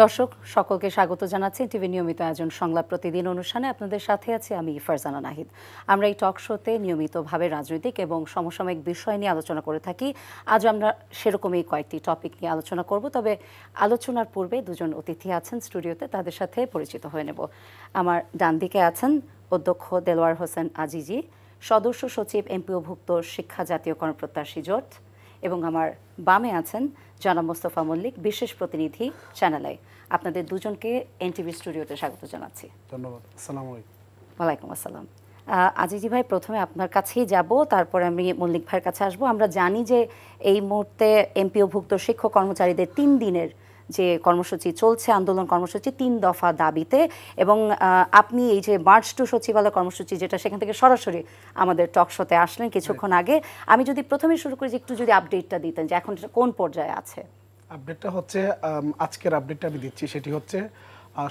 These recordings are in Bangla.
দর্শক সকলকে স্বাগত জানাচ্ছি টিভি নিয়মিত আয়োজন সংলাপ প্রতিদিন অনুষ্ঠানে আপনাদের সাথে আছি আমি ফারজানা নাহিদ। আমরা এই টক শোতে নিয়মিতভাবে রাজনৈতিক এবং সমসাময়িক বিষয় নিয়ে আলোচনা করে থাকি। আজ আমরা সেরকমই কয়েকটি টপিক নিয়ে আলোচনা করব, তবে আলোচনার পূর্বে দুজন অতিথি আছেন স্টুডিওতে, তাদের সাথে পরিচিত হয়ে নেব। আমার ডান দিকে আছেন অধ্যক্ষ দেলোয়ার হোসেন আজিজি, সদস্য সচিব এমপিওভুক্ত শিক্ষা জাতীয় কর্মপ্রত্যাশী জোট, এবং আমার বামে আছেন জনাব মোস্তফা মল্লিক, বিশেষ প্রতিনিধি চ্যানেল আই। আপনাদের দুজনকে এনটিভি স্টুডিওতে স্বাগত জানাচ্ছি। ধন্যবাদ। আসসালামু আলাইকুম। ওয়ালাইকুম আসসালাম। আজিজি ভাই, প্রথমে আপনার কাছেই যাব, তারপরে আমি মল্লিক ভাইয়ের কাছে আসবো। আমরা জানি যে এই মুহূর্তে এমপিওভুক্ত শিক্ষক কর্মচারীদের 3 দিনের যে কর্মসূচি চলছে, আন্দোলন কর্মসূচি 3 দফা দাবিতে, এবং আপনি এই যে মার্চ টু সচিবালয় কর্মসূচি, যেটা সেখান থেকে সরাসরি আমাদের টক শোতে আসলেন কিছুক্ষণ আগে, আমি যদি প্রথমে শুরু করি যে একটু যদি আপডেটটা দিতেন যে এখন কোন পর্যায়ে আছে। আপডেটটা হচ্ছে, আজকের আপডেটটা আমি দিচ্ছি, সেটি হচ্ছে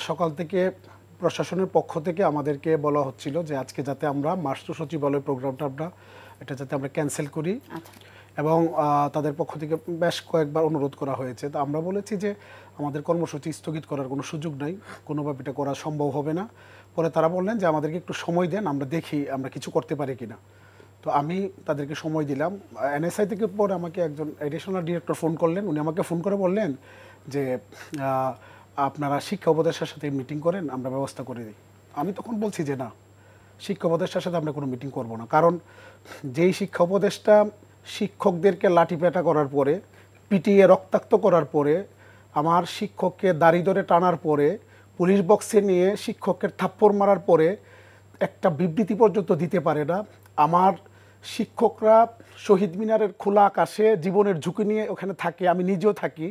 সকাল থেকে প্রশাসনের পক্ষ থেকে আমাদেরকে বলা হচ্ছিল যে আজকে যাতে আমরা মার্চ টু সচিবালয় প্রোগ্রামটা এটা যাতে আমরা ক্যান্সেল করি, এবং তাদের পক্ষ থেকে বেশ কয়েকবার অনুরোধ করা হয়েছে। তো আমরা বলেছি যে আমাদের কর্মসূচি স্থগিত করার কোনো সুযোগ নাই, কোনোভাবে এটা করা সম্ভব হবে না। পরে তারা বললেন যে আমাদেরকে একটু সময় দেন, আমরা দেখি আমরা কিছু করতে পারি কিনা। তো আমি তাদেরকে সময় দিলাম। এনএসআই থেকে পরে আমাকে একজন এডিশনাল ডিরেক্টর ফোন করলেন। উনি আমাকে ফোন করে বললেন যে আপনারা শিক্ষা উপদেষ্টার সাথে মিটিং করেন, আমরা ব্যবস্থা করে দিই। আমি তখন বলছি যে না, শিক্ষা উপদেষ্টার সাথে আমরা কোনো মিটিং করব না, কারণ যেই শিক্ষা উপদেষ্টা শিক্ষকদেরকে লাঠিপেটা করার পরে, পিটিয়ে রক্তাক্ত করার পরে, আমার শিক্ষককে দাড়ি ধরে টানার পরে, পুলিশ বক্সে নিয়ে শিক্ষকের থাপ্পড় মারার পরে একটা বিবৃতি পর্যন্ত দিতে পারে না, আমার শিক্ষকরা শহীদ মিনারের খোলা আকাশে জীবনের ঝুঁকি নিয়ে ওখানে থাকে, আমি নিজেও থাকি,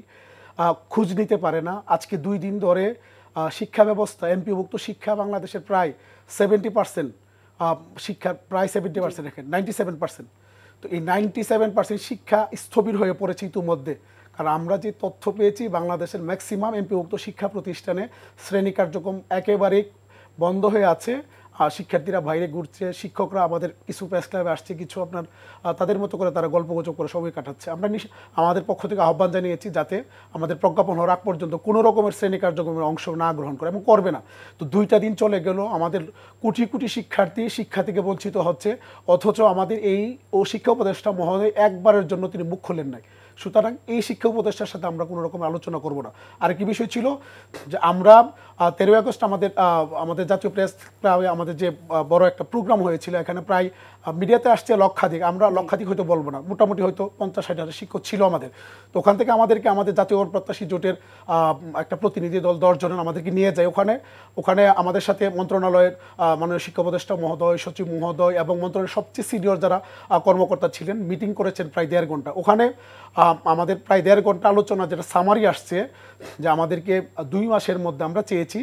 খোঁজ নিতে পারে না। আজকে 2 দিন ধরে শিক্ষা ব্যবস্থা, এমপিওভুক্ত শিক্ষা বাংলাদেশের প্রায় 70% শিক্ষার প্রায় 70% রেখে 97%। তো এই 97% শিক্ষা স্থবির হয়ে পড়েছে ইতিমধ্যে। কারণ আমরা যে তথ্য পেয়েছি, বাংলাদেশের ম্যাক্সিমাম এমপিওভুক্ত শিক্ষা প্রতিষ্ঠানে শ্রেণী কার্যক্রম একেবারেই বন্ধ হয়ে আছে। শিক্ষার্থীরা বাইরে ঘুরছে, শিক্ষকরা আমাদের কিছু প্রেস ক্লাবে আসছে, কিছু আপনার তাদের মতো করে তারা গল্পগুজব করে সময় কাটাচ্ছে। আমরা আমাদের পক্ষ থেকে আহ্বান জানিয়েছি যাতে আমাদের প্রজ্ঞাপন হওয়ার আগ পর্যন্ত কোনো রকমের শ্রেণী কার্যক্রমের অংশ না গ্রহণ করে, এবং করবে না। তো 2টা দিন চলে গেল, আমাদের কোটি কোটি শিক্ষার্থী শিক্ষা থেকে বঞ্চিত হচ্ছে, অথচ আমাদের এই শিক্ষা উপদেষ্টা মহোদয় একবারের জন্য তিনি মুখ খোলেন নাই। সুতরাং এই শিক্ষা উপদেষ্টার সাথে আমরা কোনো রকম আলোচনা করব না। আরেকটি বিষয় ছিল যে আমরা 13 আগস্ট আমাদের জাতীয় প্রেস ক্লাবে আমাদের যে বড় একটা প্রোগ্রাম হয়েছিল, এখানে প্রায় মিডিয়াতে আসছে লক্ষাধিক, আমরা লক্ষাধিক হয়তো বলবো না, মোটামুটি হয়তো 50-60 হাজার শিক্ষক ছিল আমাদের। তো ওখান থেকে আমাদের জাতীয় প্রত্যাশী জোটের একটা প্রতিনিধি দল 10 জনের আমাদেরকে নিয়ে যায় ওখানে আমাদের সাথে মন্ত্রণালয়ের মাননীয় শিক্ষা উপদেষ্টা মহোদয়, সচিব মহোদয় এবং মন্ত্রণালয়ের সবচেয়ে সিনিয়র যারা কর্মকর্তা ছিলেন মিটিং করেছেন প্রায় 1.5 ঘন্টা। ওখানে আমাদের প্রায় 1.5 ঘন্টা আলোচনা, যেটা সামারি আসছে যে আমাদেরকে 2 মাসের মধ্যে, আমরা চেয়েছি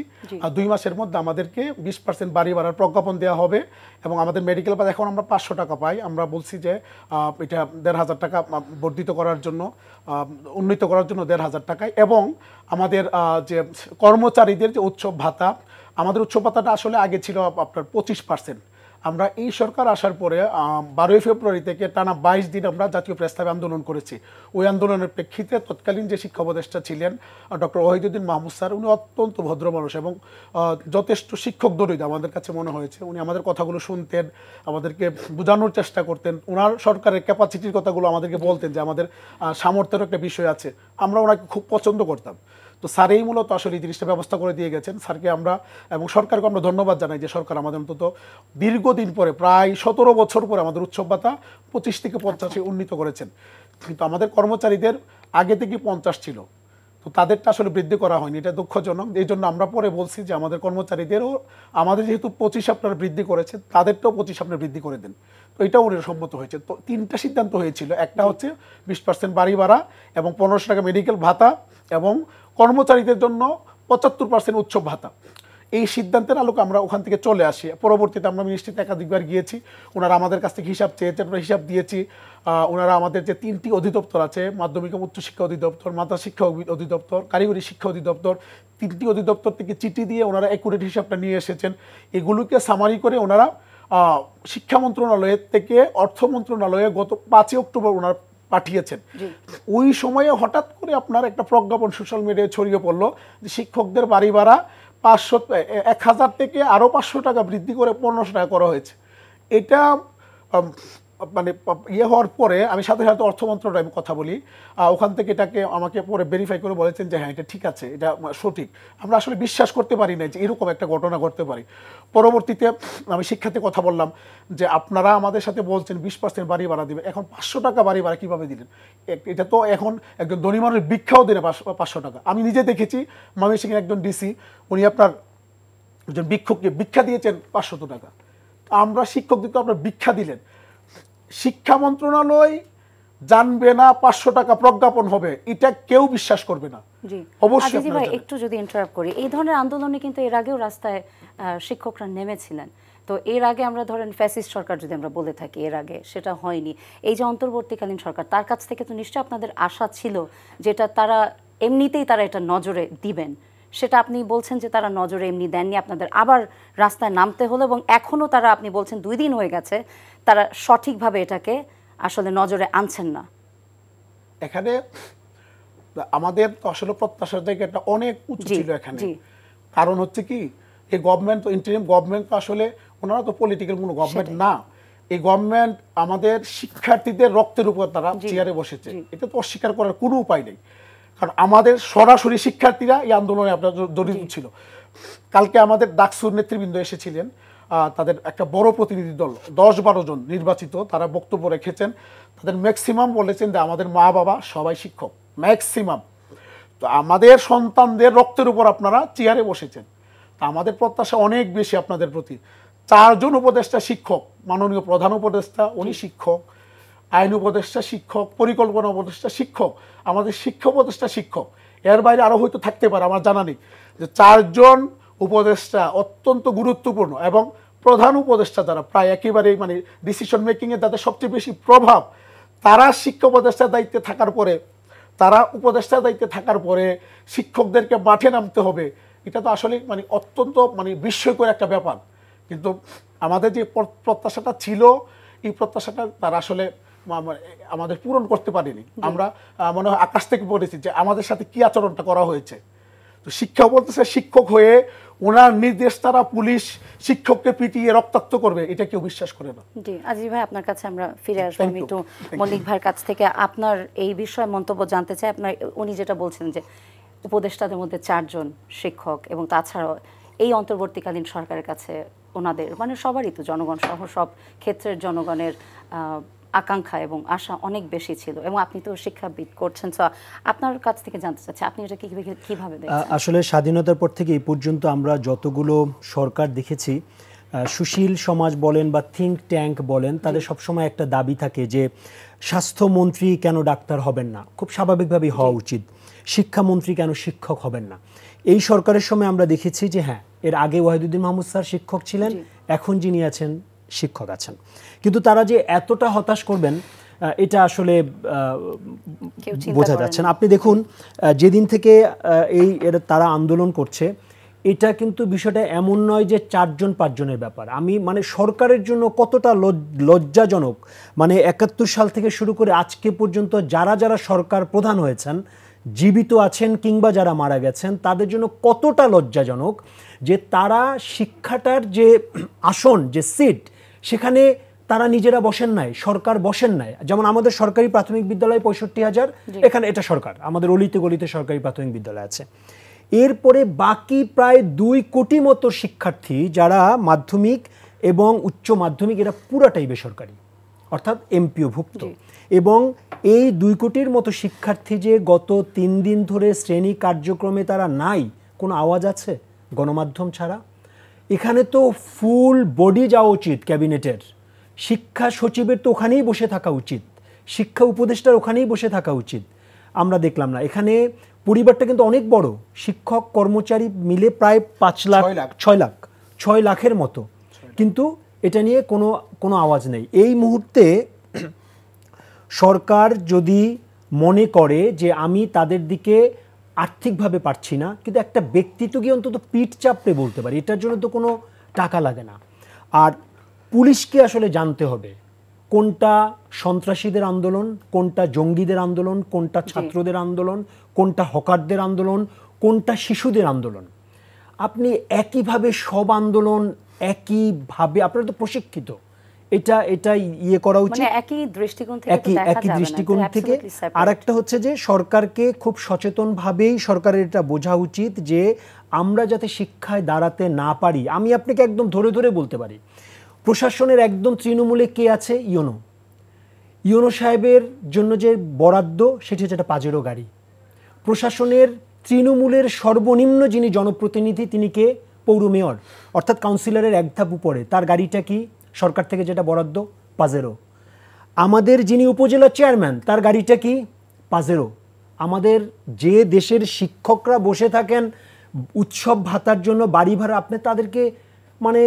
2 মাসের মধ্যে আমাদেরকে 20% বাড়ি ভাড়ার প্রজ্ঞাপন দেওয়া হবে, এবং আমাদের মেডিকেল পাস এখন আমরা 500 টাকা পাই। আমরা বলছি যে এটা 1,500 টাকা বর্ধিত করার জন্য, উন্নীত করার জন্য 1,500 টাকায়, এবং আমাদের যে কর্মচারীদের যে উৎসব ভাতা, আমাদের উৎসব ভাতাটা আসলে আগে ছিল আপনার 25%। আমরা এই সরকার আসার পরে 12 ফেব্রুয়ারি থেকে টানা 22 দিন আমরা জাতীয় প্রেস ক্লাবে আন্দোলন করেছি। ওই আন্দোলনের প্রেক্ষিতে তৎকালীন যে শিক্ষা উপদেষ্টা ছিলেন ডক্টর ওয়াহিদুদ্দিন মাহমুদ স্যার, উনি অত্যন্ত ভদ্র মানুষ এবং যথেষ্ট শিক্ষক দরিদ্র আমাদের কাছে মনে হয়েছে। উনি আমাদের কথাগুলো শুনতেন, আমাদেরকে বোঝানোর চেষ্টা করতেন, ওনার সরকারের ক্যাপাসিটির কথাগুলো আমাদেরকে বলতেন যে আমাদের সামর্থ্যের একটা বিষয় আছে। আমরা ওনাকে খুব পছন্দ করতাম। তো স্যার এই মূলত আসলে এই জিনিসটা ব্যবস্থা করে দিয়ে গেছেন। স্যারকে আমরা এবং সরকারকে আমরা ধন্যবাদ জানাই যে সরকার আমাদের অন্তত দীর্ঘদিন পরে, প্রায় 17 বছর পরে আমাদের উৎসব ভাতা 25 থেকে 50-এ উন্নীত করেছেন। কিন্তু আমাদের কর্মচারীদের আগে থেকে 50 ছিল, তো তাদেরটা আসলে বৃদ্ধি করা হয়নি, এটা দুঃখজনক। এই জন্য আমরা পরে বলছি যে আমাদের কর্মচারীদেরও, আমাদের যেহেতু 25 আপনারা বৃদ্ধি করেছেন, তাদেরটাও 25 আপনারা বৃদ্ধি করে দেন। তো এটাও ওদের সম্মত হয়েছে। তো 3টা সিদ্ধান্ত হয়েছিল, একটা হচ্ছে 20% বাড়ি ভাড়া এবং 1500 টাকা মেডিকেল ভাতা, এবং কর্মচারীদের জন্য 75% উৎসব ভাতা। এই সিদ্ধান্তের আলোকে আমরা ওখান থেকে চলে আসি। পরবর্তীতে আমরা মিনিস্ট্রিতে একাধিকবার গিয়েছি, ওনারা আমাদের কাছ থেকে হিসাব চেয়েছেন, আমরা হিসাব দিয়েছি। ওনারা আমাদের যে 3টি অধিদপ্তর আছে, মাধ্যমিক এবং উচ্চশিক্ষা অধিদপ্তর, মাদ্রাসা শিক্ষা অধিদপ্তর, কারিগরি শিক্ষা অধিদপ্তর, 3টি অধিদপ্তর থেকে চিঠি দিয়ে ওনারা অ্যাকুরেট হিসাবটা নিয়ে এসেছেন। এগুলোকে সামারি করে ওনারা শিক্ষা মন্ত্রণালয়ের থেকে অর্থ মন্ত্রণালয়ে গত 5 অক্টোবর ওনারা পাঠিয়েছেন, ওই সময়ে হঠাৎ করে আপনার একটা প্রজ্ঞাপন সোশ্যাল মিডিয়ায় ছড়িয়ে পড়লো যে শিক্ষকদের বাড়ি ভাড়া 1000 থেকে আরও 500 টাকা বৃদ্ধি করে 1500 টাকা করা হয়েছে। এটা মানে ইয়ে হওয়ার পরে আমি সাথে সাথে অর্থ মন্ত্রণালয়ে কথা বলি, ওখান থেকে এটাকে আমাকে পরে ভেরিফাই করে বলেছেন যে হ্যাঁ এটা ঠিক আছে, এটা সঠিক। আমরা আসলে বিশ্বাস করতে পারি না যে এরকম একটা ঘটনা ঘটতে পারে। পরবর্তীতে আমি শিক্ষার্থী কথা বললাম যে আপনারা আমাদের সাথে বলছেন 20% বাড়ি ভাড়া দেবেন, এখন 500 টাকা বাড়ি ভাড়া কীভাবে দিলেন? এটা তো এখন একজন ধনী মানুষের ভিক্ষাও দিনে 500 টাকা। আমি নিজে দেখেছি ময়মনসিংহের একজন ডিসি, উনি আপনার একজন ভিক্ষুককে ভিক্ষা দিয়েছেন 500 টাকা। আমরা শিক্ষকদেরকে আপনার ভিক্ষা দিলেন, শিক্ষা মন্ত্রণালয় জানবে না 500 টাকা প্রজ্ঞাপন হবে, এটা কেউ বিশ্বাস করবে না। জি অবশ্যই ভাই একটু যদি ইন্টারাপ্ট করি, এই ধরনের আন্দোলনে কিন্তু এর আগেও রাস্তায় শিক্ষকরা নেমেছিলেন। তো এর আগে আমরা ধরেন ফ্যাসিস্ট সরকার যদি আমরা বলে থাকি, এর আগে সেটা হয়নি। এই যে অন্তর্বর্তীকালীন সরকার, তার কাছ থেকে তো নিশ্চয়ই আপনাদের আশা ছিল যেটা তারা এমনিতেই তারা এটা নজরে দিবেন, সেটা আপনি বলছেন যে তারা নজরে এমনি দেননি, আপনাদের আবার রাস্তায় নামতে হলো এবং এখনও তারা, আপনি বলছেন 2 দিন হয়ে গেছে, তারা সঠিকভাবে এটাকে আসলে নজরে আনছেন না। এখানে আমাদের আসলে প্রত্যাশার জায়গাটা অনেক উঁচু ছিল এখানে। কারণ হচ্ছে কি, এই গভর্নমেন্ট তো ইন্টারিম গভর্নমেন্ট তো আসলে ওনারা তো পলিটিক্যাল কোনো গভর্নমেন্ট না। এই গভর্নমেন্ট আমাদের শিক্ষার্থীদের রক্তের উপর তারা চেয়ারে বসেছে, এটা তো অস্বীকার করার কোনো উপায় নেই। কারণ আমাদের সরাসরি শিক্ষার্থীরা এই আন্দোলনে আপনার জড়িত ছিল। কালকে আমাদের ডাকসুর নেতৃবৃন্দ এসেছিলেন, তাদের একটা বড় প্রতিনিধি দল 10-12 জন নির্বাচিত, তারা বক্তব্য রেখেছেন। তাদের ম্যাক্সিমাম বলেছেন যে আমাদের মা বাবা সবাই শিক্ষক, ম্যাক্সিমাম। তো আমাদের সন্তানদের রক্তের উপর আপনারা চেয়ারে বসেছেন, তা আমাদের প্রত্যাশা অনেক বেশি আপনাদের প্রতি। 4 জন উপদেষ্টা শিক্ষক, মাননীয় প্রধান উপদেষ্টা উনি শিক্ষক, আইন উপদেষ্টা শিক্ষক, পরিকল্পনা উপদেষ্টা শিক্ষক, আমাদের শিক্ষা উপদেষ্টা শিক্ষক, এর বাইরে আরও হয়তো থাকতে পারে আমার জানা নেই। যে 4 জন উপদেষ্টা অত্যন্ত গুরুত্বপূর্ণ এবং প্রধান উপদেষ্টা যারা প্রায় একেবারে মানে ডিসিশন মেকিংয়ে যাদের সবচেয়ে বেশি প্রভাব, তারা শিক্ষা উপদেষ্টার দায়িত্বে থাকার পরে, তারা উপদেষ্টার দায়িত্বে থাকার পরে শিক্ষকদেরকে মাঠে নামতে হবে, এটা তো আসলে মানে অত্যন্ত মানে বিস্ময়কর একটা ব্যাপার। কিন্তু আমাদের যে প্রত্যাশাটা ছিল, এই প্রত্যাশাটা তারা আসলে আমাদের পূরণ করতে পারেনি। আমরা মনে হয় আকাশ থেকে পড়েছি যে আমাদের সাথে কি আচরণটা করা হয়েছে। তো শিক্ষা বলতেছে শিক্ষক হয়ে ওনার নির্দেশ তারা পুলিশ শিক্ষককে পিটিয়ে রক্তাক্ত করবে, এটা কেউ বিশ্বাস করে না। জি আজিজ ভাই, আপনার কাছে আমরা ফিরে আসবো। আমি একটু মল্লিক ভাইয়ের কাছ থেকে আপনার এই বিষয়ে মন্তব্য জানতে চাই। আপনার উনি যেটা বলছেন যে উপদেষ্টাদের মধ্যে 4 জন শিক্ষক এবং তাছাড়াও এই অন্তর্বর্তীকালীন সরকারের কাছে ওনাদের মানে সবারই তো জনগণ সহ সব ক্ষেত্রের জনগণের আকাঙ্ক্ষা এবং আশা অনেক বেশি ছিল, এবং আপনি তো শিক্ষাবিদ করছেন, তো আপনার কাছ থেকে জানতে চাচ্ছি আপনি এটা কিভাবে দেখছেন? আসলে স্বাধীনতার পর থেকে এই পর্যন্ত আমরা যতগুলো সরকার দেখেছি, সুশীল সমাজ বলেন বা থিঙ্ক ট্যাঙ্ক বলেন, তাদের সবসময় একটা দাবি থাকে যে স্বাস্থ্যমন্ত্রী কেন ডাক্তার হবেন না, খুব স্বাভাবিকভাবেই হওয়া উচিত, শিক্ষামন্ত্রী কেন শিক্ষক হবেন না। এই সরকারের সময় আমরা দেখেছি যে হ্যাঁ, এর আগে ওয়াহিদুদ্দিন মাহমুদ স্যার শিক্ষক ছিলেন, এখন যিনি আছেন শিক্ষক আছেন, কিন্তু তারা যে এতটা হতাশ করবেন এটা আসলে বোঝা যাচ্ছে না। আপনি দেখুন যেদিন থেকে তারা আন্দোলন করছে, এটা কিন্তু বিষয়টা এমন নয় যে 4 জন 5 জনের ব্যাপার। আমি মানে সরকারের জন্য কতটা লজ্জাজনক, মানে 71 সাল থেকে শুরু করে আজকে পর্যন্ত যারা যারা সরকার প্রধান হয়েছেন, জীবিত আছেন কিংবা যারা মারা গেছেন, তাদের জন্য কতটা লজ্জাজনক যে তারা শিক্ষাটার যে আসন, যে সিট, সেখানে তারা নিজেরা বসেন নাই, সরকার বসেন নাই। যেমন আমাদের সরকারি প্রাথমিক বিদ্যালয় 65,000, এখানে এটা সরকার, আমাদের অলিতে গলিতে সরকারি প্রাথমিক বিদ্যালয় আছে। এরপরে বাকি প্রায় 2 কোটি মতো শিক্ষার্থী যারা মাধ্যমিক এবং উচ্চ মাধ্যমিক, এরা পুরাটাই বেসরকারি, অর্থাৎ এমপিওভুক্ত। এবং এই 2 কোটির মতো শিক্ষার্থী যে গত 3 দিন ধরে শ্রেণী কার্যক্রমে তারা নাই, কোনো আওয়াজ আছে গণমাধ্যম ছাড়া? এখানে তো ফুল বডি যাওয়া উচিত ক্যাবিনেটের, শিক্ষা সচিবের তো ওখানেই বসে থাকা উচিত, শিক্ষা উপদেষ্টার ওখানেই বসে থাকা উচিত। আমরা দেখলাম না। এখানে পরিবারটা কিন্তু অনেক বড়, শিক্ষক কর্মচারী মিলে প্রায় 6 লাখের মতো, কিন্তু এটা নিয়ে কোনো আওয়াজ নেই। এই মুহূর্তে সরকার যদি মনে করে যে আমি তাদের দিকে আর্থিকভাবে পারছি না, কিন্তু একটা ব্যক্তিত্ব গিয়ে অন্তত পিঠ চাপড়ে বলতে পারি, এটার জন্য তো কোনো টাকা লাগে না। আর পুলিশকে আসলে জানতে হবে কোনটা সন্ত্রাসীদের আন্দোলন, কোনটা জঙ্গিদের আন্দোলন, কোনটা ছাত্রদের আন্দোলন, কোনটা হকারদের আন্দোলন, কোনটা শিশুদের আন্দোলন। আপনি একইভাবে সব আন্দোলন একইভাবে, আপনারা তো প্রশিক্ষিত, এটা ইয়ে করা উচিত, মানে একই দৃষ্টিকোণ থেকে তো দেখা একই যাবে না, দৃষ্টিকোণ এটা থেকে। absolutely separate। আর একটা হচ্ছে যে সরকারকে খুব সচেতনভাবেই সরকারের এটা বোঝা উচিত যে আমরা যাতে শিক্ষায় দাঁড়াতে না পারি। আমি আপনাকে একদম ধরে ধরে বলতে পারি, প্রশাসনের একদম তৃণমূলে কে আছে? ইউনো সাহেবের জন্য যে বরাদ্দ, সেটি হচ্ছে একটা পাজেরো গাড়ি। প্রশাসনের তৃণমূলের সর্বনিম্ন যিনি জনপ্রতিনিধি, তিনি কে? পৌর মেয়র, অর্থাৎ কাউন্সিলরের এক ধাপ উপরে। তার গাড়িটা কি? সরকার থেকে যেটা বরাদ্দ, পাজেরো। আমাদের যিনি উপজেলা চেয়ারম্যান, তার গাড়িটা কি? পাজেরো। আমাদের যে দেশের শিক্ষকরা বসে থাকেন উৎসব ভাতার জন্য, বাড়ি ভাড়া, আপনি তাদেরকে মানে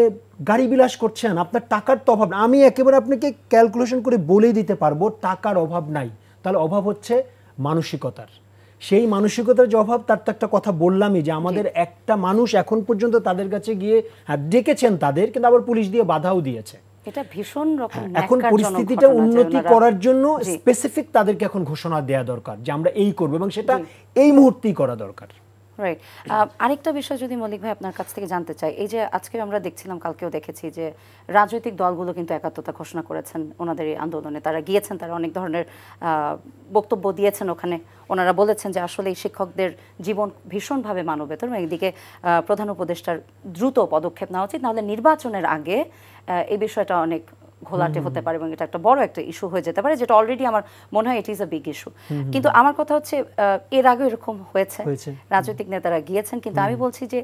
গাড়ি বিলাস করছেন। আপনার টাকার তো অভাব না, আমি একেবারে আপনাকে ক্যালকুলেশন করে বলেই দিতে পারবো, টাকার অভাব নাই। তাহলে অভাব হচ্ছে মানসিকতার। সেই মানসিকতার যে অভাব, তার তো একটা কথা বললামই যে আমাদের একটা মানুষ এখন পর্যন্ত তাদের কাছে গিয়ে ডেকেছেন তাদের, কিন্তু আবার পুলিশ দিয়ে বাধাও দিয়েছে। এটা ভীষণ রকম এখন পরিস্থিতিটা উন্নতি করার জন্য স্পেসিফিক তাদেরকে এখন ঘোষণা দেয়া দরকার যে আমরা এই করব, এবং সেটা এই মুহূর্তেই করা দরকার। রাইট। আরেকটা বিষয় যদি মল্লিক ভাই আপনার কাছ থেকে জানতে চাই, এই যে আজকে আমরা দেখছিলাম, কালকেও দেখেছি যে রাজনৈতিক দলগুলো কিন্তু একাত্মতা ঘোষণা করেছেন ওনাদের এই আন্দোলনে। তারা গিয়েছেন, তারা অনেক ধরনের বক্তব্য দিয়েছেন ওখানে। ওনারা বলেছেন যে আসলে এই শিক্ষকদের জীবন ভীষণভাবে মানবেতর, এবং একদিকে প্রধান উপদেষ্টার দ্রুত পদক্ষেপ নেওয়া উচিত, নাহলে নির্বাচনের আগে এই বিষয়টা অনেক ঘোলাটে হতে পারে এবং এটা একটা বড় একটা ইস্যু হয়ে যেতে পারে, যেটা অলরেডি আমার মনে হয় it is a big issue. কিন্তু আমার কথা হচ্ছে, এর আগে এরকম হয়েছে, রাজনৈতিক নেতারা গিয়েছেন, কিন্তু আমি বলছি যে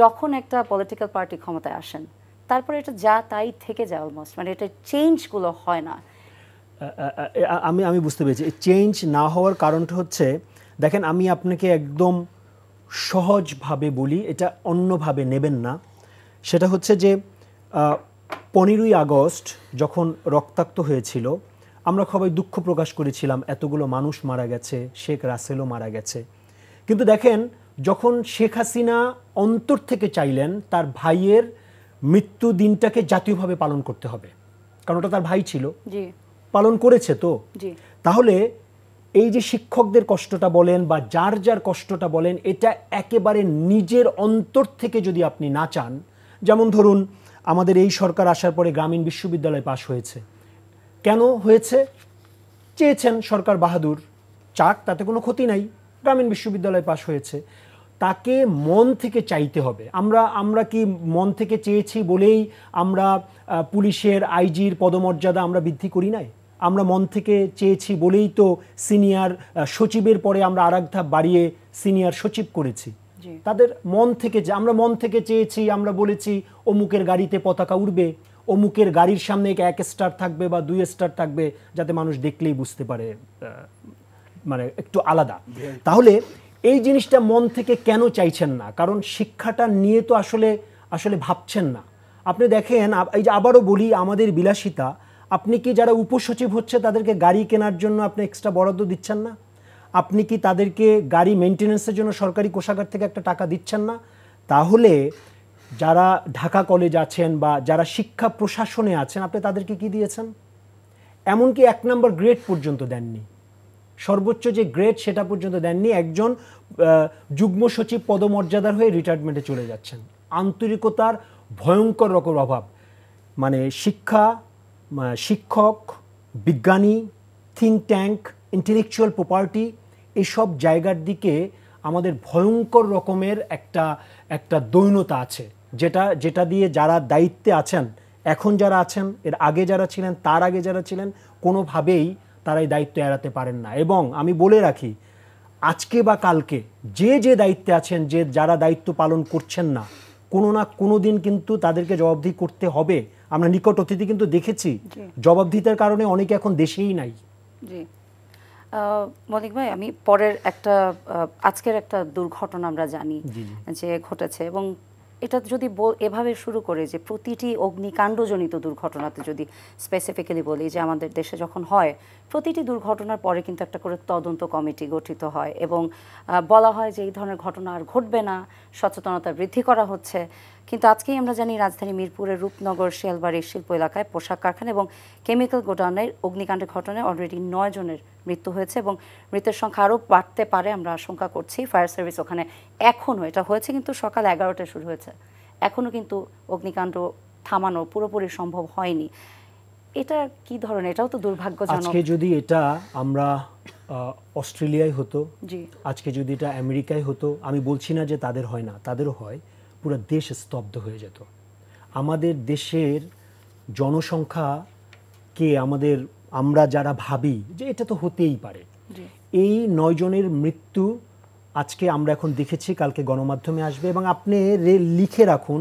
যখন একটা পলিটিক্যাল পার্টি ক্ষমতায় আসেন, তারপরে এটা যা তাই থেকে যায় অলমোস্ট, মানে এটা চেঞ্জগুলো হয় না। আমি বুঝতে পেরেছি। চেঞ্জ না হওয়ার কারণটা হচ্ছে, দেখেন আমি আপনাকে একদম সহজভাবে বলি, এটা অন্যভাবে নেবেন না। সেটা হচ্ছে যে 15ই আগস্ট যখন রক্তাক্ত হয়েছিল, আমরা সবাই দুঃখ প্রকাশ করেছিলাম, এতগুলো মানুষ মারা গেছে, শেখ রাসেলও মারা গেছে। কিন্তু দেখেন, যখন শেখ হাসিনা অন্তর থেকে চাইলেন তার ভাইয়ের মৃত্যু দিনটাকে জাতীয়ভাবে পালন করতে হবে, কারণ ওটা তার ভাই ছিল, পালন করেছে তো। তাহলে এই যে শিক্ষকদের কষ্টটা বলেন বা যার যার কষ্টটা বলেন, এটা একেবারে নিজের অন্তর থেকে যদি আপনি না চান, যেমন ধরুন আমাদের এই সরকার আসার পরে গ্রামীণ বিশ্ববিদ্যালয় পাশ হয়েছে। কেন হয়েছে? চেয়েছেন সরকার বাহাদুর, চাক, তাতে কোনো ক্ষতি নাই, গ্রামীণ বিশ্ববিদ্যালয় পাশ হয়েছে। তাকে মন থেকে চাইতে হবে। আমরা কি মন থেকে চেয়েছি বলেই আমরা পুলিশের আইজির পদমর্যাদা আমরা বৃদ্ধি করি নাই? আমরা মন থেকে চেয়েছি বলেই তো সিনিয়র সচিবের পরে আমরা আরেক ধাপ বাড়িয়ে সিনিয়র সচিব করেছি। তাদের মন থেকে, আমরা মন থেকে চেয়েছি, আমরা বলেছি অমুকের গাড়িতে পতাকা উড়বে, অমুকের গাড়ির সামনে 1 স্টার থাকবে বা 2 স্টার থাকবে, যাতে মানুষ দেখলেই বুঝতে পারে মানে একটু আলাদা। তাহলে এই জিনিসটা মন থেকে কেন চাইছেন না? কারণ শিক্ষাটা নিয়ে তো আসলে ভাবছেন না। আপনি দেখেন, এই যে আবারও বলি, আমাদের বিলাসিতা, আপনি কি যারা উপসচিব হচ্ছে তাদেরকে গাড়ি কেনার জন্য আপনি এক্সট্রা বরাদ্দ দিচ্ছেন না? আপনি কি তাদেরকে গাড়ি মেনটেন্যান্সের জন্য সরকারি কোষাগার থেকে একটা টাকা দিচ্ছেন না? তাহলে যারা ঢাকা কলেজ আছেন বা যারা শিক্ষা প্রশাসনে আছেন, আপনি তাদেরকে কি দিয়েছেন? এমনকি 1 নম্বর গ্রেড পর্যন্ত দেননি, সর্বোচ্চ যে গ্রেড সেটা পর্যন্ত দেননি। একজন যুগ্ম সচিব পদমর্যাদার হয়ে রিটায়ারমেন্টে চলে যাচ্ছেন। আন্তরিকতার ভয়ঙ্কর রকম অভাব। মানে শিক্ষক, বিজ্ঞানী, থিঙ্ক ট্যাঙ্ক, ইন্টেলেকচুয়াল প্রপার্টি, এইসব জায়গার দিকে আমাদের ভয়ঙ্কর রকমের একটা দৈন্যতা আছে, যেটা দিয়ে যারা দায়িত্বে আছেন, এখন যারা আছেন, এর আগে যারা ছিলেন, তার আগে যারা ছিলেন, কোনোভাবেই তারা এই দায়িত্ব এড়াতে পারেন না। এবং আমি বলে রাখি, আজকে বা কালকে যে দায়িত্বে আছেন, যারা দায়িত্ব পালন করছেন না, কোনো না কোনো দিন কিন্তু তাদেরকে জবাবদিহি করতে হবে। আমরা নিকট অতীতে কিন্তু দেখেছি, জবাবদিহিতার কারণে অনেকে এখন দেশেই নাই। জি মল্লিক ভাই, আমি পরের আজকের একটা দুর্ঘটনা আমরা জানি যে ঘটেছে, এবং এটা যদি এভাবে শুরু করে যে প্রতিটি অগ্নিকাণ্ডজনিত দুর্ঘটনাতে যদি স্পেসিফিক্যালি বলি যে আমাদের দেশে যখন হয়, প্রতিটি দুর্ঘটনার পরে কিন্তু একটা করে তদন্ত কমিটি গঠিত হয় এবং বলা হয় যে এই ধরনের ঘটনা আর ঘটবে না, সচেতনতা বৃদ্ধি করা হচ্ছে। কিন্তু আজকেই আমরা জানি রাজধানী মিরপুরের রূপনগর শিয়ালবাড়ির শিল্প এলাকায় পোশাক কারখানা এবং কেমিক্যাল গোডাউনের অগ্নিকাণ্ডের ঘটনায় অলরেডি 9 জনের মৃত্যু হয়েছে এবং মৃতের সংখ্যা আরও বাড়তে পারে আমরা আশঙ্কা করছি। ফায়ার সার্ভিস ওখানে এখনও, এটা হয়েছে কিন্তু সকাল 11টায় শুরু হয়েছে, এখনও কিন্তু অগ্নিকাণ্ড থামানো পুরোপুরি সম্ভব হয়নি। এটা কি ধরনের, এটাও তো দুর্ভাগ্যজনক। আজকে যদি এটা আমরা অস্ট্রেলিয়ায় হতো, জি, আজকে যদি এটা আমেরিকায় হতো, আমি বলছি না যে তাদের হয় না, তাদেরও হয়, পুরো দেশ স্তব্ধ হয়ে যেত। আমাদের দেশের জনসংখ্যাকে আমরা যারা ভাবি যে এটা তো হতেই পারে, এই 9 জনের মৃত্যু আজকে আমরা এখন দেখেছি, কালকে গণমাধ্যমে আসবে এবং আপনি লিখে রাখুন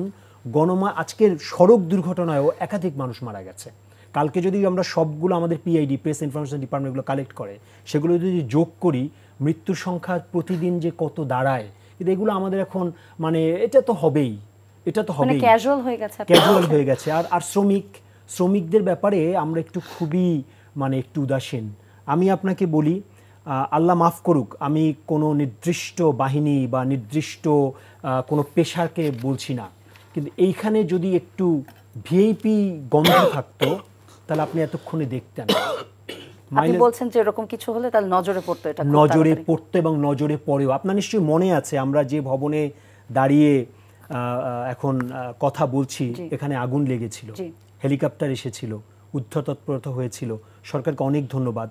আজকের সড়ক দুর্ঘটনায়ও একাধিক মানুষ মারা গেছে। কালকে যদি আমরা সবগুলো আমাদের পিআইডি, প্রেস ইনফরমেশন ডিপার্টমেন্টগুলো কালেক্ট করে, সেগুলো যদি যোগ করি, মৃত্যুর সংখ্যা প্রতিদিন যে কত দাঁড়ায়, কিন্তু এগুলো আমাদের এখন এটা তো হবেই, ক্যাজুয়াল হয়ে গেছে। আর শ্রমিকদের ব্যাপারে আমরা একটু খুবই একটু উদাসীন। আমি আপনাকে বলি, আল্লাহ মাফ করুক, আমি কোনো নির্দিষ্ট বাহিনী বা নির্দিষ্ট কোনো পেশাকে বলছি না, কিন্তু এইখানে যদি একটু ভিআইপি গন্ধ থাকতো তাহলে আপনি এতক্ষণে দেখতেন। আপনি বলছেন যে এরকম কিছু হলে তাহলে নজরে পড়তো, এটা নজরে পড়তো এবং নজরে পড়েও। আপনার নিশ্চয়ই মনে আছে আমরা যে ভবনে দাঁড়িয়ে এখন কথা বলছি, এখানে আগুন লেগেছিল, হেলিকপ্টার এসেছিল, উদ্ধার তৎপরতা হয়েছিল, সরকারকে অনেক ধন্যবাদ।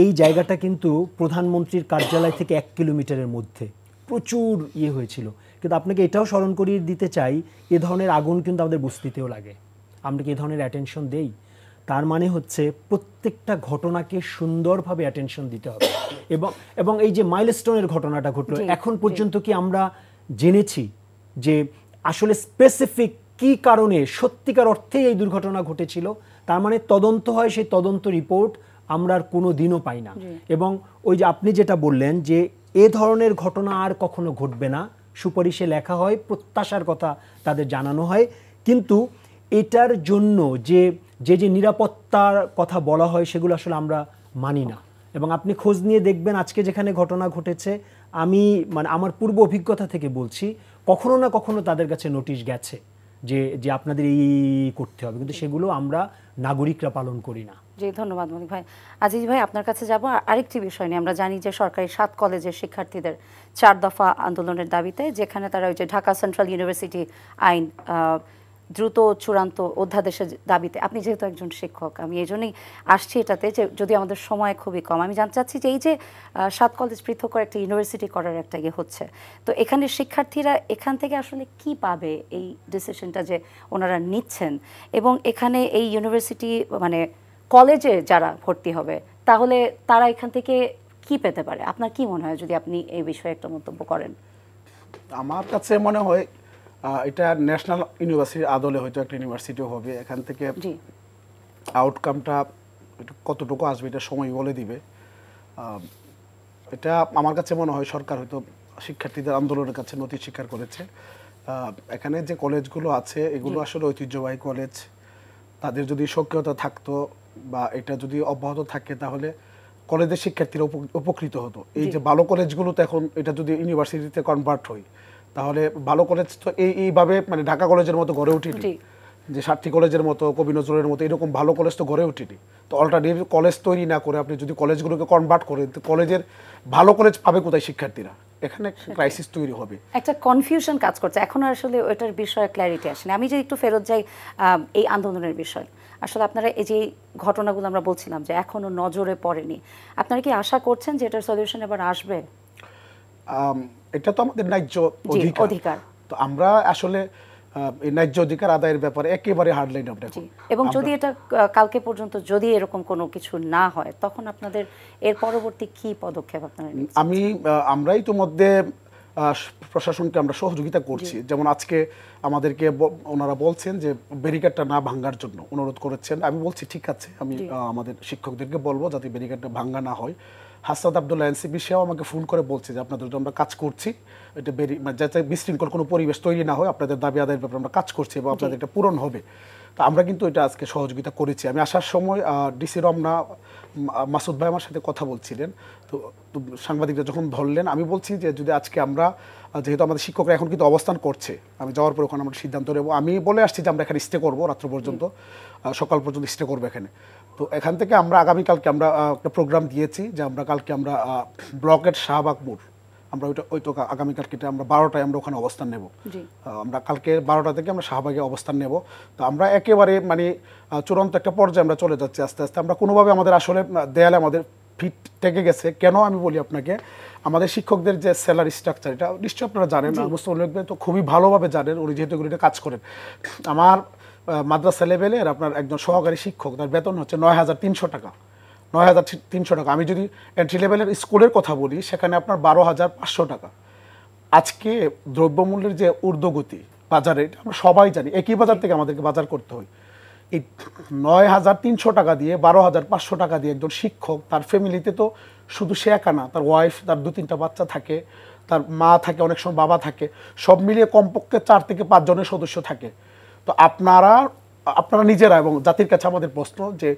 এই জায়গাটা কিন্তু প্রধানমন্ত্রীর কার্যালয় থেকে 1 কিলোমিটারের মধ্যে, প্রচুর হয়েছিল। কিন্তু আপনাকে এটাও স্মরণ করিয়ে দিতে চাই, এ ধরনের আগুন কিন্তু আমাদের বস্তিতেও লাগে। আমরা কি এ ধরনের অ্যাটেনশন দেই? তার মানে হচ্ছে প্রত্যেকটা ঘটনাকে সুন্দরভাবে অ্যাটেনশন দিতে হবে। এবং এই যে মাইলস্টোনের ঘটনাটা ঘটলো, এখন পর্যন্ত কি আমরা জেনেছি যে আসলে স্পেসিফিক কি কারণে সত্যিকার অর্থে এই দুর্ঘটনা ঘটেছিল? তার মানে তদন্ত হয়, সেই তদন্ত রিপোর্ট আমরা আর কোনো দিনও পাই না। এবং ওই যে আপনি যেটা বললেন যে এ ধরনের ঘটনা আর কখনো ঘটবে না, সুপারিশে লেখা হয়, প্রত্যাশার কথা তাদের জানানো হয়, কিন্তু এটার জন্য যে নিরাপত্তার কথা বলা হয় সেগুলো আসলে আমরা মানি না। এবং আপনি খোঁজ নিয়ে দেখবেন, আজকে যেখানে ঘটনা ঘটেছে, আমি আমার পূর্ব অভিজ্ঞতা থেকে বলছি, কখনো না কখনো তাদের কাছে নোটিশ গেছে যে আপনাদের এই করতে হবে, কিন্তু সেগুলো আমরা নাগরিকরা পালন করি না। জি, ধন্যবাদ মনিক ভাই। আজিজ ভাই, আপনার কাছে যাব আরেকটি বিষয় নিয়ে। আমরা জানি যে সরকারি 7 কলেজের শিক্ষার্থীদের 4 দফা আন্দোলনের দাবিতে, যেখানে তারা ওই যে ঢাকা সেন্ট্রাল ইউনিভার্সিটি আইন দ্রুত চূড়ান্ত অধ্যাদেশের দাবিতে, আপনি যেহেতু একজন শিক্ষক, আমি এই জন্যই আসছি এটাতে, যে যদি আমাদের সময় খুবই কম, আমি জানতে চাচ্ছি যে এই যে 7 কলেজ পৃথক করে একটা ইউনিভার্সিটি করার একটা হচ্ছে, তো এখানে শিক্ষার্থীরা এখান থেকে আসলে কি পাবে এই ডিসিশনটা যে ওনারা নিচ্ছেন? এবং এখানে এই ইউনিভার্সিটি কলেজে যারা ভর্তি হবে, তাহলে তারা এখান থেকে কি পেতে পারে? আপনার কি মনে হয়, যদি আপনি এই বিষয়ে একটা মন্তব্য করেন? আমার কাছে মনে হয় এটা ন্যাশনাল ইউনিভার্সিটির আদলে হয়তো একটা ইউনিভার্সিটি হবে। এখান থেকে আউটকামটা কতটুকু আসবে এটা সময় বলে দিবে। এটা আমার কাছে মনে হয় সরকার হয়তো শিক্ষার্থীদের আন্দোলনের কাছে নথি স্বীকার করেছে। এখানে যে কলেজগুলো আছে এগুলো আসলে ঐতিহ্যবাহী কলেজ, তাদের যদি সক্রিয়তা থাকতো বা এটা যদি অব্যাহত থাকে, তাহলে কলেজের শিক্ষার্থীরা উপকৃত হতো। এই যে ভালো কলেজগুলোতে এখন এটা যদি ইউনিভার্সিটিতে কনভার্ট হয়, তাহলে ভালো কলেজ তো এইভাবে ঢাকা কলেজের মতো গড়ে উঠেনি, যে সাতটি কলেজের মতো, কবি নজরুলের মতো এরকম ভালো কলেজ তো গড়ে উঠেনি। তো অল্টারনেটিভ কলেজ তৈরি না করে আপনি যদি কলেজগুলোকে কনভার্ট করেন, তো কলেজের ভালো কলেজ পাবে কোথায় শিক্ষার্থীরা? এখানে ক্রাইসিস তৈরি হবে, একটা কনফিউশন কাজ করছে। এখন আসলে ওইটার বিষয়ে ক্ল্যারিটি আসেনি। আমি যে একটু ফেরত যাই এই আন্দোলনের বিষয়, আসলে আপনারা এই যে ঘটনাগুলো আমরা বলছিলাম যে এখনো নজরে পড়েনি, আপনারা কি আশা করছেন যে এটার সলিউশন এবার আসবে? এটা তো আমাদের ন্যায্য অধিকার, তো আমরা আসলে এই ন্যায্য অধিকার আদায়ের ব্যাপারে একেবারে হার্ডলাইন আমরা। এবং যদি এটা কালকে পর্যন্ত যদি এরকম কোনো কিছু না হয়, তখন আপনাদের এর পরবর্তী কি পদক্ষেপ আপনারা নিচ্ছেন? আমরাই তো মধ্যে প্রশাসনকে আমরা সহযোগিতা করছি। যেমন আজকে আমাদেরকে ওনারা বলছেন যে ব্যারিকেডটা না ভাঙার জন্য অনুরোধ করেছেন। আমি বলছি ঠিক আছে, আমি আমাদের শিক্ষকদেরকে বলবো যাতে ব্যারিকেডটা ভাঙা না হয়। হাসনাত আব্দুল্লাহ এনসিপি সেও আমাকে ফোন করে বলছে যে আপনাদের জন্য আমরা কাজ করছি, এটা যাতে বিশৃঙ্খল কোনো পরিবেশ তৈরি না হয়, আপনাদের দাবি আদায়ের ব্যাপারে আমরা কাজ করছি এবং আপনাদের এটা পূরণ হবে। তো আমরা কিন্তু এটা আজকে সহযোগিতা করেছি। আমি আসার সময় ডিসি রমনা মাসুদ ভাই আমার সাথে কথা বলছিলেন, তো তো সাংবাদিকরা যখন ধরলেন, আমি বলছি যে যদি আজকে আমরা, যেহেতু আমাদের শিক্ষকরা এখন কিন্তু অবস্থান করছে, আমি যাওয়ার পর ওখানে আমরা সিদ্ধান্ত নেব, আমি বলে আসছি যে আমরা এখানে স্টে করবো রাত্র পর্যন্ত, সকাল পর্যন্ত স্টে করবো এখানে। তো এখান থেকে আমরা আগামীকালকে আমরা একটা প্রোগ্রাম দিয়েছি যে আমরা কালকে আমরা ব্লকের শাহবাগ মোড়, আমরা ওই তো আগামীকালকে আমরা 12টায় আমরা ওখানে অবস্থান নেব। আমরা কালকে 12টা থেকে আমরা শাহবাগে অবস্থান নেব। তো আমরা একেবারে মানে চূড়ান্ত একটা পর্যায়ে আমরা চলে যাচ্ছি আস্তে আস্তে। আমরা কোনোভাবে আমাদের আসলে দেয়ালে আমাদের ফিট টেকে গেছে। কেন আমি বলি আপনাকে, আমাদের শিক্ষকদের যে স্যালারি স্ট্রাকচার, এটা নিশ্চয়ই আপনারা জানেন, মুস্তফা তো খুবই ভালোভাবে জানেন, উনি যেহেতু এগুলিতে কাজ করেন। আমার মাদ্রাসা লেভেলের আপনার একজন সহকারী শিক্ষক, তার বেতন হচ্ছে 9,300 টাকা। 9,300 টাকা। আমি যদি এন্ট্রি লেভেলের স্কুলের কথা বলি, সেখানে আপনার 12,500 টাকা। আজকে দ্রব্যমূল্যের যে ঊর্ধ্বগতি বাজারে, আমরা সবাই জানি, একই বাজার থেকে আমাদেরকে বাজার করতে হয়। এই 9,300 টাকা দিয়ে 12,500 টাকা দিয়ে একজন শিক্ষক, তার ফ্যামিলিতে তো শুধু সে একা না, তার ওয়াইফ, তার 2-3টা বাচ্চা থাকে, তার মা থাকে, অনেক সময় বাবা থাকে, সব মিলিয়ে কমপক্ষে 4 থেকে 5 জনের সদস্য থাকে। তো আপনারা নিজেরা এবং জাতির কাছে আমাদের প্রশ্ন যে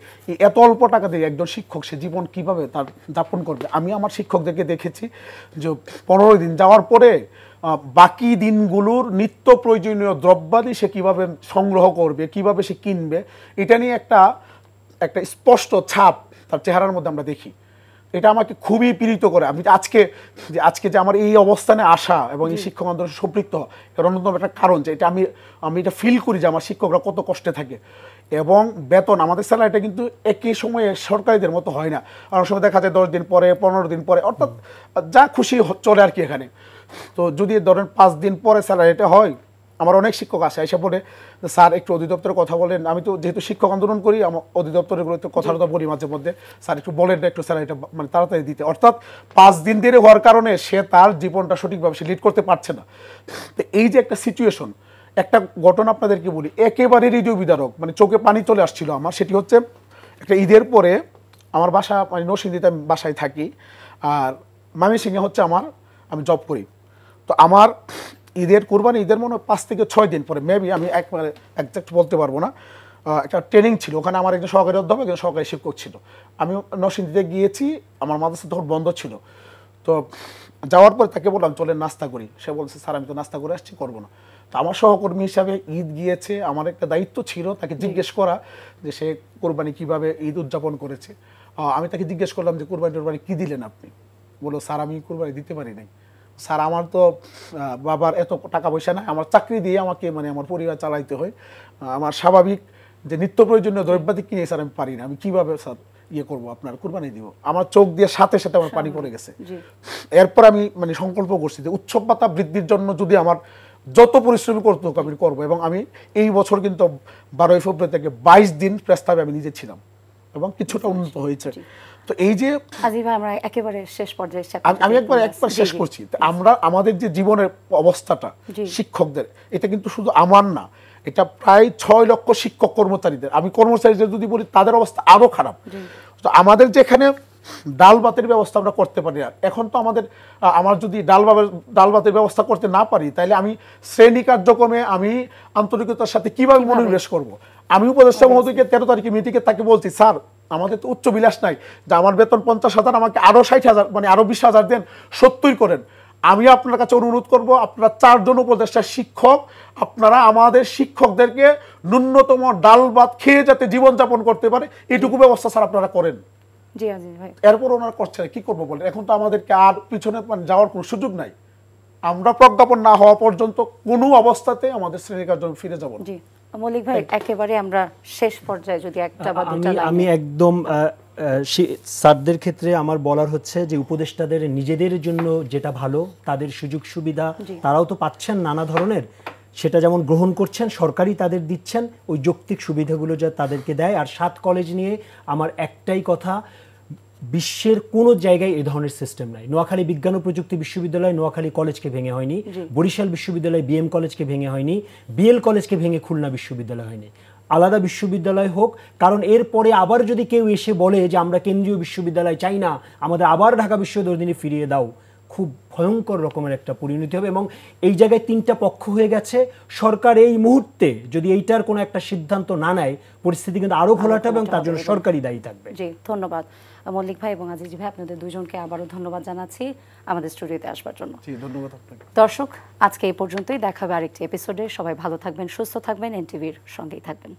এত অল্প টাকা দিয়ে একজন শিক্ষক সে জীবন কিভাবে তার যাপন করবে। আমি আমার শিক্ষকদেরকে দেখেছি যে 15 দিন যাওয়ার পরে বাকি দিনগুলোর নিত্য প্রয়োজনীয় দ্রব্যাদি সে কীভাবে সংগ্রহ করবে, কিভাবে সে কিনবে, এটা নিয়ে একটা স্পষ্ট ছাপ তার চেহারার মধ্যে আমরা দেখি। এটা আমাকে খুবই পীড়িত করে। আমি আজকে যে আমার এই অবস্থানে আসা এবং এই শিক্ষক আন্দোলন সম্পৃক্ত হওয়া, এর অন্যতম একটা কারণ যে এটা আমি এটা ফিল করি যে আমার শিক্ষকরা কত কষ্টে থাকে। এবং বেতন, আমাদের স্যালারিটা কিন্তু একই সময়ে সরকারিদের মতো হয় না। অনেক সময় দেখা যায় 10 দিন পরে, 15 দিন পরে, অর্থাৎ যা খুশি চলে আর কি এখানে। তো যদি ধরেন 5 দিন পরে স্যালারিটা হয়, আমার অনেক শিক্ষক আসে এসে বলে, স্যার একটু অধিদপ্তরের কথা বলেন। আমি তো যেহেতু শিক্ষক আন্দোলন করি, আমার অধিদপ্তরেরগুলোতে কথা বলি মাঝে মধ্যে, স্যার একটু বলেন না, একটু স্যালারিটা মানে তাড়াতাড়ি দিতে। অর্থাৎ 5 দিন দেরি হওয়ার কারণে সে তার জীবনটা সঠিকভাবে সে লিড করতে পারছে না। তো এই যে একটা সিচুয়েশন, একটা ঘটনা আপনাদেরকে বলি, একেবারে হৃদয় বিদারক, মানে চোখে পানি চলে আসছিল আমার। সেটি হচ্ছে একটা ঈদের পরে আমার বাসা, মানে নরসিংদীতে আমি বাসায় থাকি, আর ময়মনসিংহে হচ্ছে আমি জব করি। তো আমার ঈদের মনে হয় 5 থেকে 6 দিন পরে, মেবি আমি একবারে একজ্যাক্ট বলতে পারবো না, একটা ট্রেনিং ছিল ওখানে। আমার একজন সহকারী অধ্যাপক, একজন সহকারী শিক্ষক ছিল। আমি নরসিংদীতে গিয়েছি, আমার মাদ্রাসা তখন বন্ধ ছিল। তো যাওয়ার পরে তাকে বললাম চলেন নাস্তা করি। সে বলছে, স্যার আমি তো নাস্তা করে আসছি, করবো না। তো আমার সহকর্মী হিসাবে ঈদ গিয়েছে, আমার একটা দায়িত্ব ছিল তাকে জিজ্ঞেস করা যে সে কোরবানি কিভাবে ঈদ উদযাপন করেছে। আমি তাকে জিজ্ঞেস করলাম যে কোরবানি কী দিলেন আপনি? বললো, স্যার আমি কোরবানি দিতে পারি নাই স্যার, আমার তো বাবার এত টাকা পয়সা নাই, আমার চাকরি দিয়ে আমাকে মানে আমার পরিবার চালাইতে হয়, আমার স্বাভাবিক যে নিত্য প্রয়োজনীয় দ্রব্যাদি কিনে স্যার আমি পারি না, আমি কীভাবে স্যার করবো, আপনার কুরবানি দিব? আমার চোখ দিয়ে সাথে সাথে আমার পানি পড়ে গেছে। এরপর আমি মানে সংকল্প করছি যে উৎসব ভাতা বৃদ্ধির জন্য যদি আমার যত পরিশ্রম করতে হোক আমি করবো। এবং আমি এই বছর কিন্তু 12 ফেব্রুয়ারি থেকে 22 দিন প্রস্তাবে আমি নিজে ছিলাম এবং কিছুটা উন্নত হয়েছে। তো এই যে আমরা একেবারে শেষ পর্যায়ে আমি একবার শেষ করছি, আমরা আমাদের যে জীবনের অবস্থাটা শিক্ষকদের, এটা কিন্তু শুধু আমার না, এটা প্রায় 6 লক্ষ শিক্ষক কর্মচারীদের। আমি কর্মচারীদের যদি বলি তাদের অবস্থা আরো খারাপ। তো আমাদের যেখানে ডাল ভাতের ব্যবস্থা আমরা করতে পারি না এখন, তো আমার যদি ডাল ভাতের ব্যবস্থা করতে না পারি, তাহলে আমি শ্রেণী কার্যক্রমে আমি আন্তরিকতার সাথে কিভাবে মনোনিবেশ করব? আমি উপদেষ্টা মহোদয়কে 13 তারিখে মিটিংয়ে তাকে বলছি, স্যার আমাদের তো উচ্চ বিলাস নাই যে আমার বেতন 50,000, আমাকে আরো 60,000 মানে আরো 20,000 দেন, 70 করেন। আমি আপনার কাছে অনুরোধ করব, আপনারা 4 জন উপদেষ্টা শিক্ষক, আপনারা আমাদের শিক্ষকদেরকে ন্যূনতম ডাল ভাত খেয়ে যাতে জীবনযাপন করতে পারে এইটুকু ব্যবস্থা স্যার আপনারা করেন। এরপর ওনারা করছে কি করবো বলেন? এখন তো আমাদেরকে আর পিছনে যাওয়ার কোনো সুযোগ নাই। আমরা প্রজ্ঞাপন না হওয়া পর্যন্ত কোনো অবস্থাতে আমাদের শ্রেণী কার্যক্রম ফিরে যাব না। মল্লিক ভাই, একেবারে আমরা শেষ পর্যায়ে যদি একটা বা দুটো লাইন। আমি একদম স্যারদের ক্ষেত্রে আমার বলার হচ্ছে যে উপদেষ্টাদের নিজেদের জন্য যেটা ভালো, তাদের সুযোগ সুবিধা তারাও তো পাচ্ছেন নানা ধরনের, সেটা যেমন গ্রহণ করছেন, সরকারই তাদের দিচ্ছেন ওই যৌক্তিক সুবিধাগুলো যা তাদেরকে দেয়। আর 7 কলেজ নিয়ে আমার একটাই কথা, বিশ্বের কোনো জায়গায় এই ধরনের সিস্টেম নাই। নোয়াখালী বিজ্ঞান ও প্রযুক্তি বিশ্ববিদ্যালয় নোয়াখালী কলেজকে ভেঙে হয়নি, বরিশাল বিশ্ববিদ্যালয় বিএম কলেজকে ভেঙে হয়নি, বিএল কলেজকে ভেঙে খুলনা বিশ্ববিদ্যালয় হয়নি। আলাদা বিশ্ববিদ্যালয় হোক, কারণ এরপরে আবার যদি কেউ এসে বলে যে আমরা কেন্দ্রীয় বিশ্ববিদ্যালয় চাই না, আমাদের আবার ঢাকা বিশ্ববিদ্যালয় ফিরিয়ে দাও, খুব ভয়ঙ্কর রকমের একটা পরিণতি হবে এবং এই জায়গায় তিনটা পক্ষ হয়ে গেছে। সরকার এই মুহূর্তে যদি এইটার কোনো একটা সিদ্ধান্ত না নেয় পরিস্থিতি কিন্তু আরো ঘোলাটে হবে এবং তার জন্য সরকারই দায়ী থাকবে। জি, ধন্যবাদ মল্লিক ভাই এবং আজিজ ভাই, আপনাদের দুজনকে আবারও ধন্যবাদ জানাচ্ছি আমাদের স্টুডিওতে আসবার জন্য। জি, ধন্যবাদ আপনাকে। দর্শক, আজকে এই পর্যন্তই, দেখা হবে আরেকটি এপিসোডে। সবাই ভালো থাকবেন, সুস্থ থাকবেন, এনটিভির সঙ্গেই থাকবেন।